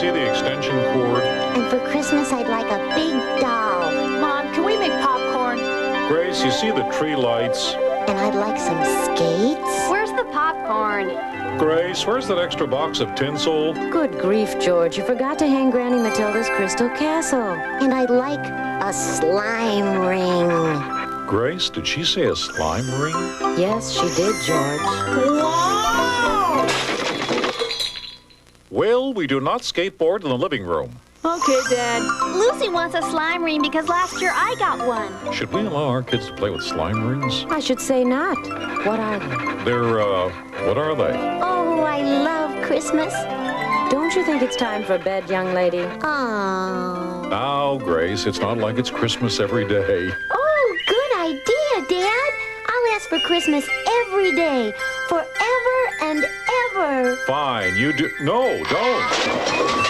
see the extension cord? And for Christmas, I'd like a big doll. Mom, can we make popcorn? Grace, you see the tree lights? And I'd like some skates. Where's the popcorn? Grace, where's that extra box of tinsel? Good grief, George. You forgot to hang Granny Matilda's crystal castle. And I'd like a slime ring. Grace, did she say a slime ring? Yes, she did, George. Wow! Well, we do not skateboard in the living room. Okay, Dad. Lucy wants a slime ring because last year I got one. Should we allow our kids to play with slime rings? I should say not. What are they? They're, what are they? Oh, I love Christmas. Don't you think it's time for bed, young lady? Oh. Now, Grace, it's not like it's Christmas every day. Oh, good idea, Dad. I'll ask for Christmas every day, forever and ever. Fine, you do. No, don't.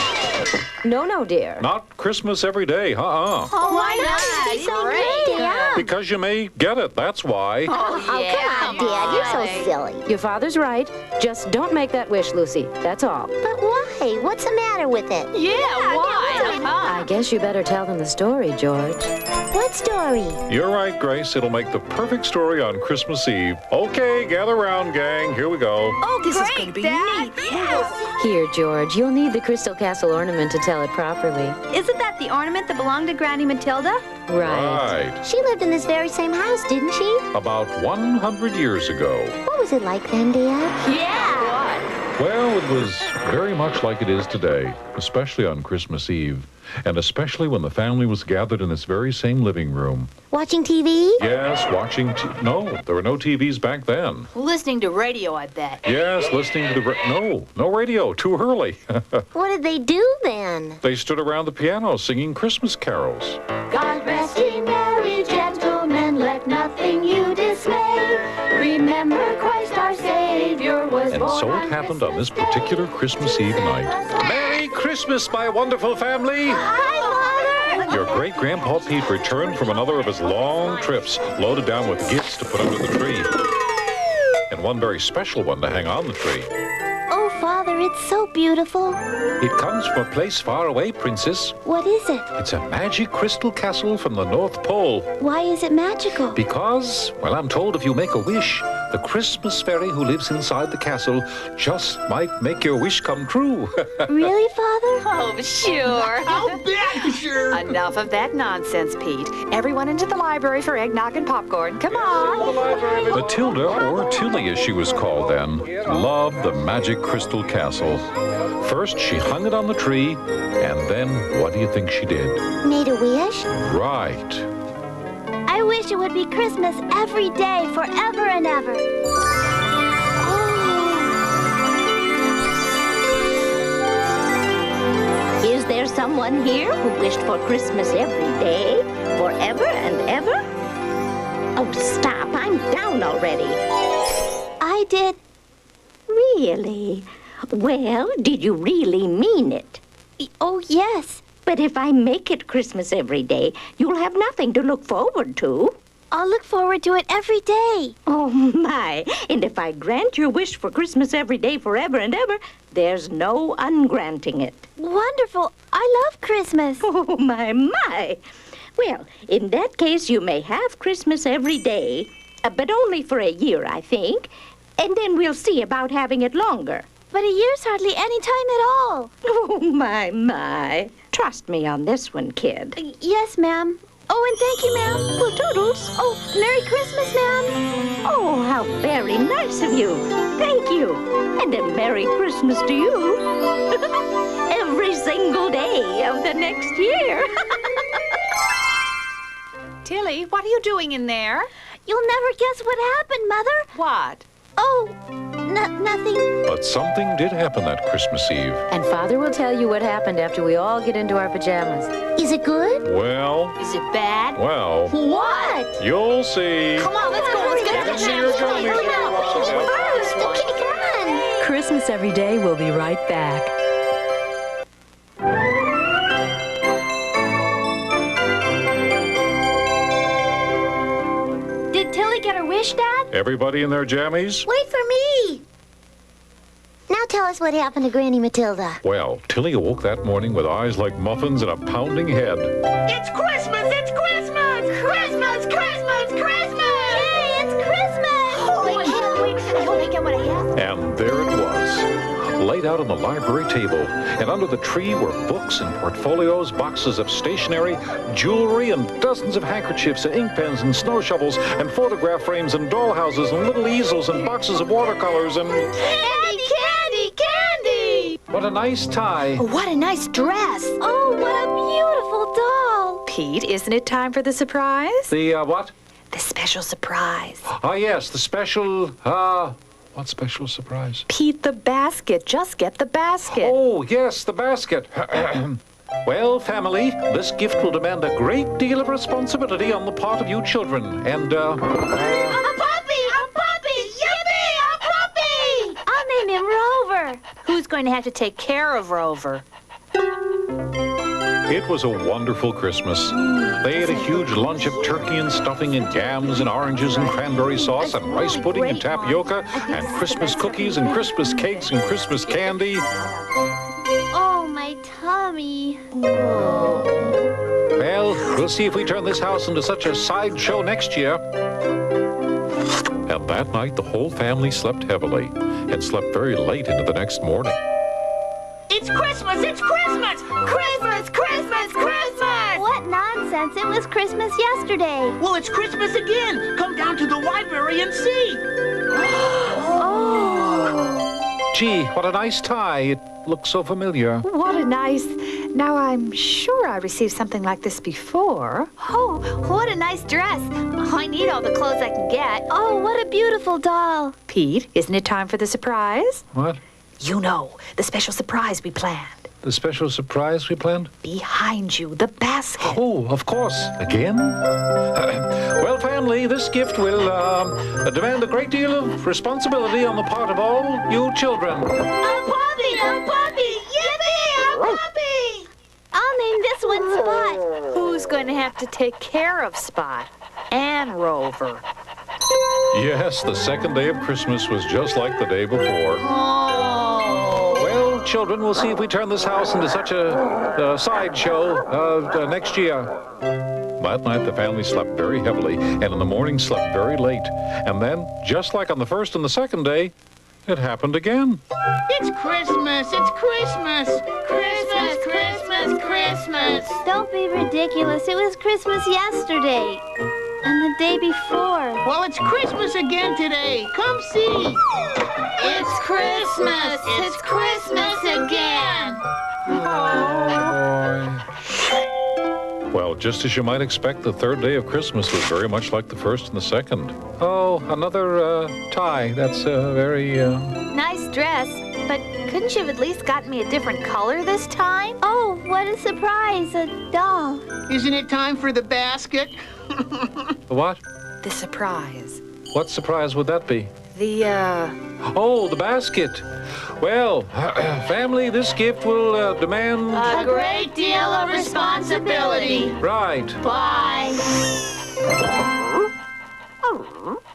No, dear. Not Christmas every day, Oh, why not? It's so great, Dad. Because you may get it, that's why. Oh, come on, Dad. You're so silly. Your father's right. Just don't make that wish, Lucy. That's all. But why? What's the matter with it? Yeah, why? I guess you better tell them the story, George. What story? You're right, Grace. It'll make the perfect story on Christmas Eve. Okay, gather round, gang. Here we go. Oh, this is going to be neat. Yes. Here, George, you'll need the Crystal Castle ornament to tell it properly. Isn't that the ornament that belonged to Granny Matilda? Right. She lived in this very same house, didn't she? About 100 years ago. What was it like then, Dad? Yeah. Well, it was very much like it is today, especially on Christmas Eve, and especially when the family was gathered in this very same living room. Watching TV? Yes, watching No, there were no TVs back then. Listening to radio, I bet. Yes, listening to the... No radio, too early. What did they do then? They stood around the piano singing Christmas carols. God rest ye merry gentlemen, let nothing you dismay. Remember Christ our Savior was And born so on it happened on this Christmas particular Day. Christmas Eve night. Merry Christmas, my wonderful family! Hi, Mother! Your great-grandpa Pete returned from another of his long trips, loaded down with gifts to put under the tree. And one very special one to hang on the tree. Oh, Father, it's so beautiful. It comes from a place far away, Princess. What is it? It's a magic crystal castle from the North Pole. Why is it magical? Because, well, I'm told if you make a wish, the Christmas fairy who lives inside the castle just might make your wish come true. Really, Father? Oh, sure. I'll bet, sure. Enough of that nonsense, Pete. Everyone into the library for eggnog and popcorn. Come on. Matilda, or Tilly as she was called then, loved the magic crystal castle. First, she hung it on the tree, and then what do you think she did? Made a wish? Right. I wish it would be Christmas every day, forever and ever. Is there someone here who wished for Christmas every day, forever and ever? Oh, stop. I'm down already. I did. Really? Well, did you really mean it? Oh, yes. But if I make it Christmas every day, you'll have nothing to look forward to. I'll look forward to it every day. Oh, my. And if I grant your wish for Christmas every day, forever and ever, there's no ungranting it. Wonderful. I love Christmas. Oh, my. Well, in that case, you may have Christmas every day, but only for a year, I think. And then we'll see about having it longer. But a year's hardly any time at all. Oh, my. Trust me on this one, kid. Yes, ma'am. Oh, and thank you, ma'am. Well, toodles. Oh, Merry Christmas, ma'am. Oh, how very nice of you. Thank you. And a Merry Christmas to you. Every single day of the next year. Tilly, what are you doing in there? You'll never guess what happened, Mother. What? Oh, nothing. But something did happen that Christmas Eve. And Father will tell you what happened after we all get into our pajamas. Is it good? Well, Is it bad? What? you'll see. Come on, let's go. Let's get Haven't seen your jammies in a while. First, okay, come on. Christmas every day will be right back. Did Tilly get her wish, Dad? Everybody in their jammies? Wait for me. Now tell us what happened to Granny Matilda. Well, Tilly awoke that morning with eyes like muffins and a pounding head. It's Christmas! It's Christmas! Christmas! Christmas! Christmas! Yay, it's Christmas! Oh, I can't wait to tell Megan what I have. And there it was, laid out on the library table. And under the tree were books and portfolios, boxes of stationery, jewelry, and dozens of handkerchiefs and ink pens and snow shovels and photograph frames and dollhouses and little easels and boxes of watercolors and... Candy, candy, candy! What a nice tie. What a nice dress! Oh, what a beautiful doll! Pete, isn't it time for the surprise? The, what? The special surprise. Ah, yes, the special, what special surprise? Pete, the basket. Just get the basket. Oh, yes, the basket. Well, family, this gift will demand a great deal of responsibility on the part of you children. And, A puppy! A puppy! Yippee! A puppy! I'll name him Rover. Who's going to have to take care of Rover? it was a wonderful Christmas. They ate a huge lunch of turkey and stuffing and yams and oranges and cranberry sauce and rice pudding and tapioca and Christmas cookies and Christmas cakes and Christmas candy. Oh, my tummy. Well, we'll see if we turn this house into such a sideshow next year. And that night, the whole family slept heavily and slept very late into the next morning. It's Christmas! It's Christmas! Christmas! Christmas! Christmas! What nonsense. It was Christmas yesterday. Well, it's Christmas again. Come down to the library and see. Gee, what a nice tie. It looks so familiar. What a nice... Now, I'm sure I received something like this before. Oh, what a nice dress. I need all the clothes I can get. Oh, what a beautiful doll. Pete, isn't it time for the surprise? What? You know, the special surprise we planned. The special surprise we planned? Behind you, the basket. Oh, of course. Again? Well, family, this gift will demand a great deal of responsibility on the part of all you children. A puppy! A puppy! Yippee! A puppy! I'll name this one Spot. Who's going to have to take care of Spot and Rover? Yes, the second day of Christmas was just like the day before. Well, children, we'll see if we turn this house into such a sideshow next year. That night, the family slept very heavily, and in the morning slept very late. And then, just like on the first and the second day, it happened again. It's Christmas! It's Christmas! Christmas! Christmas! Christmas! Don't be ridiculous. It was Christmas yesterday. And the day before. Well, it's Christmas again today. Come see. It's Christmas. It's Christmas again. Well, just as you might expect, the third day of Christmas was very much like the first and the second. Oh, another tie. That's very... Nice dress, but couldn't you have at least gotten me a different color this time? Oh, what a surprise. A doll. Isn't it time for the basket? What? The surprise. What surprise would that be? The, Oh, the basket. Well, family, this gift will demand... A great deal of responsibility. Right. Bye.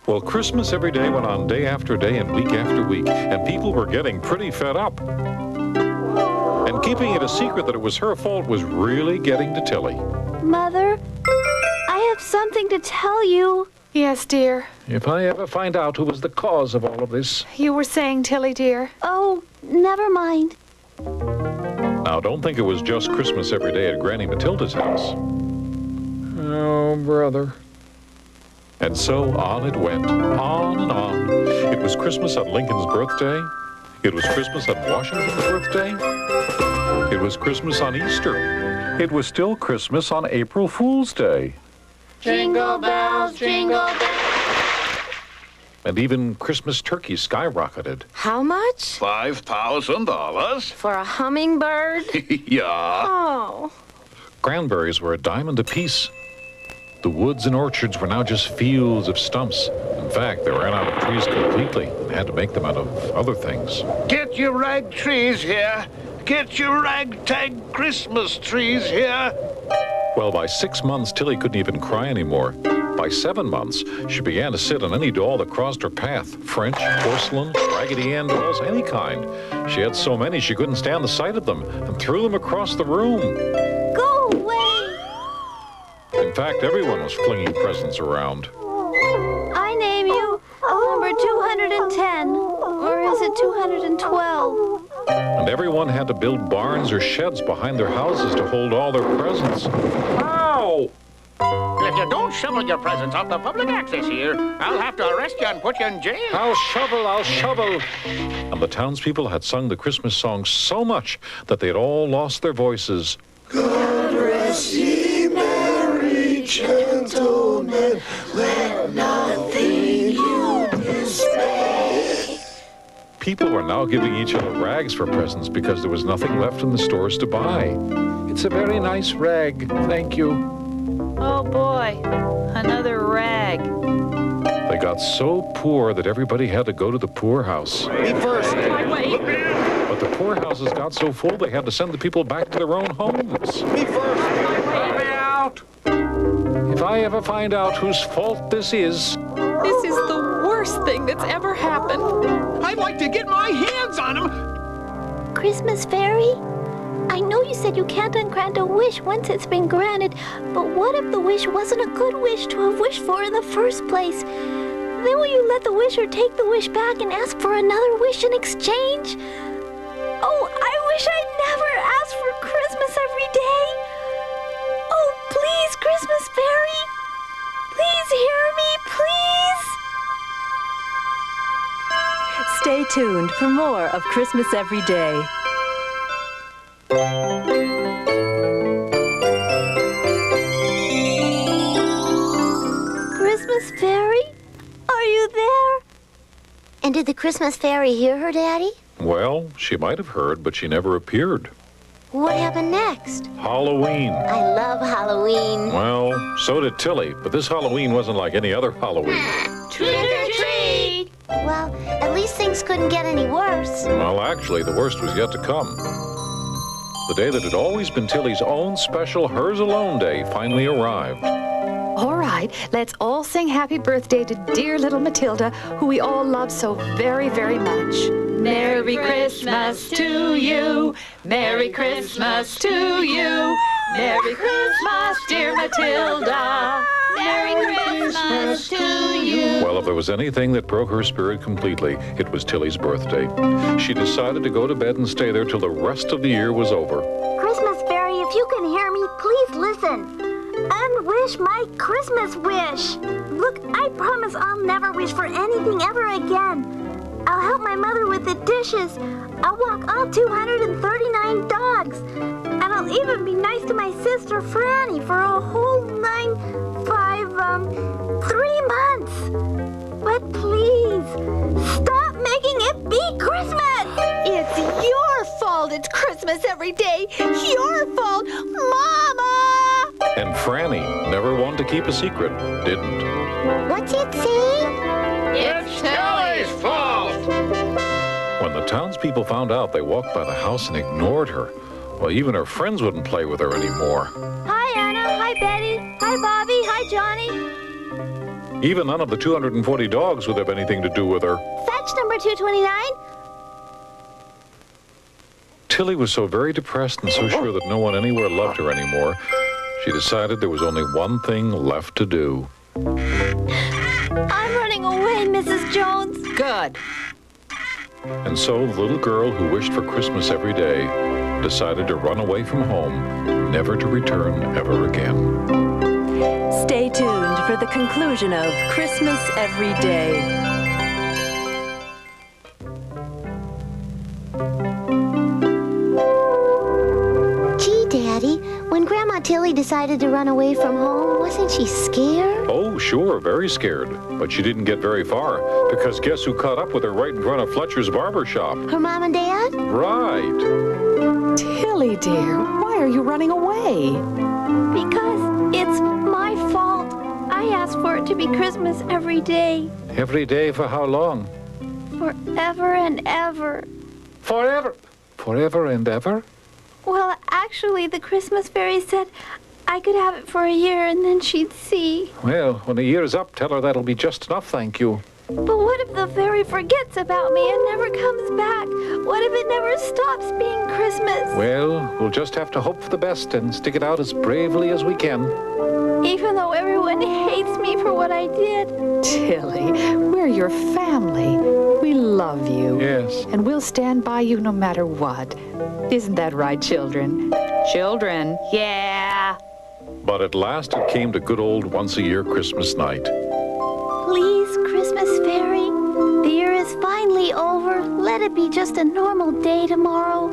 Well, Christmas every day went on day after day and week after week, and people were getting pretty fed up. And keeping it a secret that it was her fault was really getting to Tilly. Mother, I have something to tell you. yes, dear. If I ever find out who was the cause of all of this... You were saying, Tilly, dear. Oh, never mind. Now, don't think it was just Christmas every day at Granny Matilda's house. Oh, brother. And so on it went, on and on. It was Christmas on Lincoln's birthday. It was Christmas on Washington's birthday. It was Christmas on Easter. It was still Christmas on April Fool's Day. Jingle bells, jingle bells. And even Christmas turkeys skyrocketed. How much? $5,000? For a hummingbird? Yeah. Oh. Cranberries were a diamond apiece. The woods and orchards were now just fields of stumps. In fact, they ran out of trees completely and had to make them out of other things. Get your rag trees here. Get your ragtag Christmas trees here. Well, by 6 months, Tilly couldn't even cry anymore. by 7 months, she began to sit on any doll that crossed her path. French, porcelain, Raggedy Ann dolls, any kind. She had so many she couldn't stand the sight of them and threw them across the room. Go away! In fact, everyone was flinging presents around. I name you number 210. Or is it 212? And everyone had to build barns or sheds behind their houses to hold all their presents. Ow! If you don't shovel your presents off the public access here, I'll have to arrest you and put you in jail. I'll shovel. And the townspeople had sung the Christmas song so much that they had all lost their voices. God rest ye merry gentlemen, let nothing you dismay. People were now giving each other rags for presents because there was nothing left in the stores to buy. It's a very nice rag, thank you. Oh, boy. Another rag. They got so poor that everybody had to go to the poorhouse. Me first. But the poorhouses got so full they had to send the people back to their own homes. Me first. Let me out. If I ever find out whose fault this is... This is the worst thing that's ever happened. I'd like to get my hands on him. Christmas fairy? I know you said you can't grant a wish once it's been granted, but what if the wish wasn't a good wish to have wished for in the first place? Then will you let the wisher take the wish back and ask for another wish in exchange? Oh, I wish I'd never asked for Christmas every day. Oh, please, Christmas fairy. Please hear me, please. Stay tuned for more of Christmas Every Day. Christmas fairy? Are you there? And did the Christmas fairy hear her, Daddy? Well, she might have heard, but she never appeared. What happened next? Halloween. I love Halloween. Well, so did Tilly, but this Halloween wasn't like any other Halloween. Trick or treat! Well, at least things couldn't get any worse. Well, actually, the worst was yet to come. The day that had always been Tilly's own special hers alone day finally arrived. All right, let's all sing happy birthday to dear little Matilda, who we all love so very, very much. Merry Christmas to you. Merry Christmas to you. Merry Christmas, dear Matilda. Merry Christmas to you. Well, if there was anything that broke her spirit completely, it was Tilly's birthday. She decided to go to bed and stay there till the rest of the year was over. Christmas fairy, if you can hear me, please listen. And wish my Christmas wish. Look, I promise I'll never wish for anything ever again. I'll help my mother with the dishes. I'll walk all 239 dogs. And I'll even be nice to my sister Franny for a whole 3 months. But please, stop making it be Christmas! It's your fault it's Christmas every day. Your fault, Mama! And Franny never wanted to keep a secret, didn't. What's it saying? It's Tilly's fault. When the townspeople found out, they walked by the house and ignored her. Well, even her friends wouldn't play with her anymore. Hi, Anna. Hi, Betty. Hi, Bobby. Hi, Johnny. Even none of the 240 dogs would have anything to do with her. Fetch number 229. Tilly was so very depressed and so sure that no one anywhere loved her anymore, she decided there was only one thing left to do. I'm running away, Mrs. Jones. Good. And so the little girl who wished for Christmas every day decided to run away from home, never to return ever again. Stay tuned for the conclusion of Christmas Every Day. Gee, Daddy, when Grandma Tilly decided to run away from home, wasn't she scared? Oh, sure, very scared. But she didn't get very far, because guess who caught up with her right in front of Fletcher's barber shop? Her mom and dad? Right. Tilly, dear, why are you running away? Because it's my fault. I asked for it to be Christmas every day. Every day for how long? Forever and ever. Forever. Forever and ever? Well, actually, the Christmas fairy said I could have it for a year and then she'd see. Well, when the year's up, tell her that'll be just enough, thank you. But what if the fairy forgets about me and never comes back? What if it never stops being Christmas? Well, we'll just have to hope for the best and stick it out as bravely as we can. Even though everyone hates me for what I did. Tilly, we're your family. We love you. Yes. And we'll stand by you no matter what. Isn't that right, children? Children. Yeah. But at last it came to good old once-a-year Christmas night. Please, Christmas fairy. The year is finally over. Let it be just a normal day tomorrow.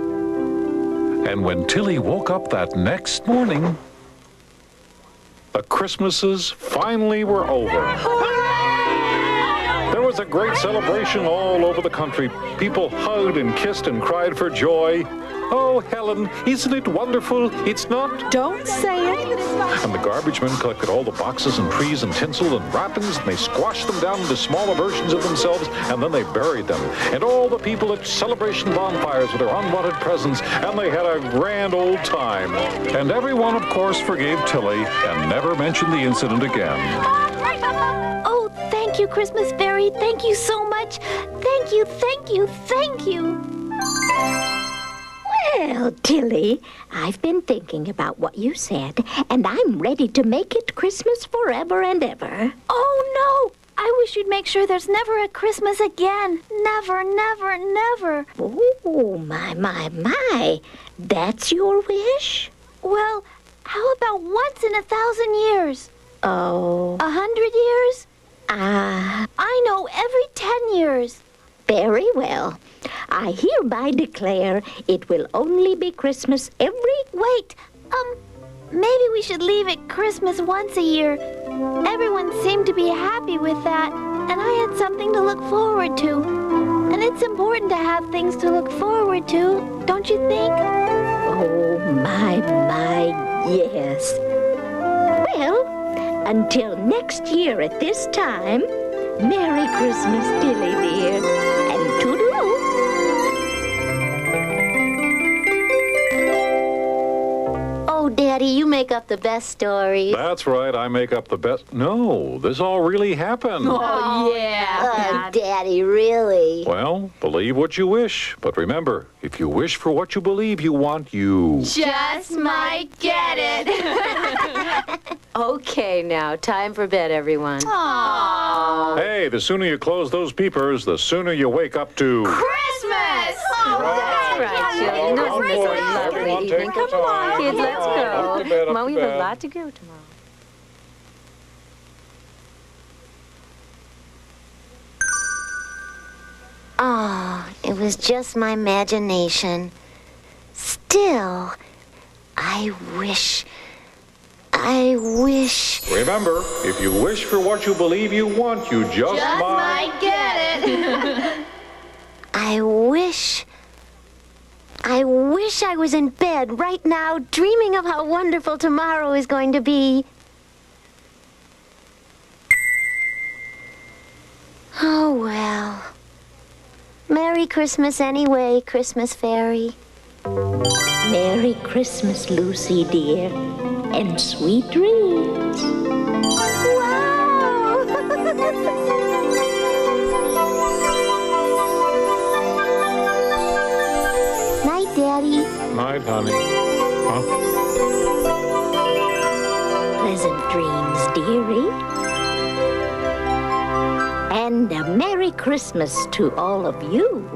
And when Tilly woke up that next morning, the Christmases finally were over. There was a great celebration all over the country. People hugged and kissed and cried for joy. Oh, Helen, isn't it wonderful? It's not? Don't say it. And the garbage men collected all the boxes and trees and tinsel and wrappings, and they squashed them down into smaller versions of themselves, and then they buried them. And all the people at celebration bonfires with their unwanted presents, and they had a grand old time. And everyone, of course, forgave Tilly and never mentioned the incident again. Oh, thank you, Christmas fairy. Thank you so much. Thank you, thank you, thank you. Well, Tilly, I've been thinking about what you said, and I'm ready to make it Christmas forever and ever. Oh, no. I wish you'd make sure there's never a Christmas again. Never, never, never. Oh, my. That's your wish? Well, how about once in 1,000 years? Oh. 100 years? I know, every 10 years. Very well. I hereby declare it will only be Christmas Wait, maybe we should leave it Christmas once a year. Everyone seemed to be happy with that, and I had something to look forward to. And it's important to have things to look forward to, don't you think? Oh, my, yes. Well, until next year at this time, Merry Christmas, Tilly dear, and toodaloo. Oh, Daddy, you make up the best stories. That's right, I make up the best. No, this all really happened. Oh, yeah. Oh, Daddy, really? Well, believe what you wish. But remember, if you wish for what you believe you want, you Just might get it. Okay, now, time for bed, everyone. Aww. Hey, the sooner you close those peepers, the sooner you wake up to Christmas! That's right, children. Come on, This is a boys. lovely Everyone take evening. your Come on, time. kids, let's Up go. to bed, up Mom, to we have bed. a lot to go tomorrow. Ah, it was just my imagination. Still, I wish. Remember, if you wish for what you believe you want, you just might get it. I wish I was in bed right now, dreaming of how wonderful tomorrow is going to be. Oh, well. Merry Christmas anyway, Christmas Fairy. Merry Christmas, Lucy dear, and sweet dreams. Wow! Night, Daddy. Night, honey. Huh? Pleasant dreams, dearie. And a Merry Christmas to all of you.